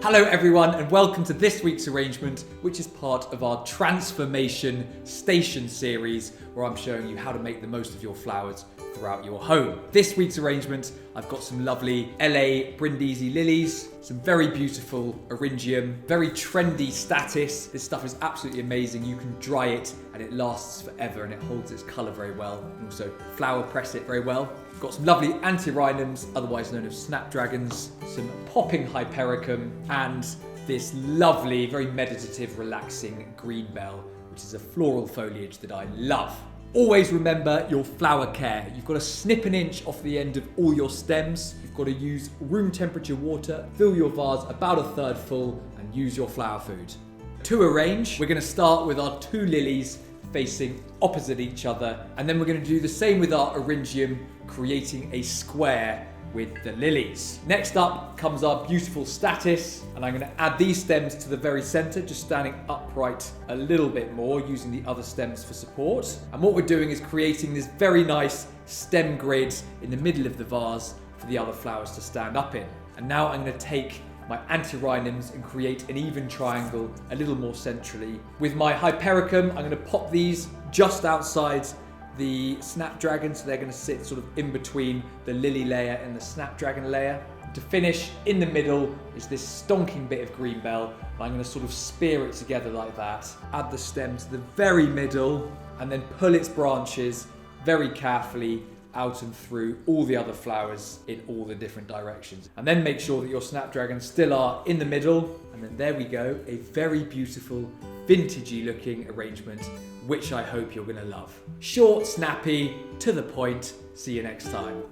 Hello everyone and welcome to this week's arrangement, which is part of our Transformation Station series, where I'm showing you how to make the most of your flowers throughout your home. This week's arrangement, I've got some lovely LA Brindisi lilies, some very beautiful eryngium, very trendy statice. This stuff is absolutely amazing. You can dry it and it lasts forever and it holds its colour very well, and also flower press it very well. We've got some lovely antirrhinums, otherwise known as snapdragons, some popping hypericum, and this lovely, very meditative, relaxing green bell, which is a floral foliage that I love. Always remember your flower care. You've got to snip an inch off the end of all your stems. You've got to use room temperature water, fill your vase about a third full, and use your flower food. To arrange, we're going to start with our two lilies facing opposite each other, and then we're going to do the same with our eryngium, creating a square with the lilies. Next up comes our beautiful statice, and I'm going to add these stems to the very center, just standing upright a little bit more, using the other stems for support. And what we're doing is creating this very nice stem grid in the middle of the vase for the other flowers to stand up in. And now I'm going to take my antirrhinums and create an even triangle a little more centrally. With my hypericum, I'm going to pop these just outside the snapdragon, so they're going to sit sort of in between the lily layer and the snapdragon layer. To finish, in the middle is this stonking bit of green bell. I'm going to sort of spear it together like that. Add the stem to the very middle and then pull its branches very carefully out and through all the other flowers in all the different directions. And then make sure that your snapdragons still are in the middle. And then there we go, a very beautiful, vintagey looking arrangement, which I hope you're going to love. Short, snappy, to the point. See you next time.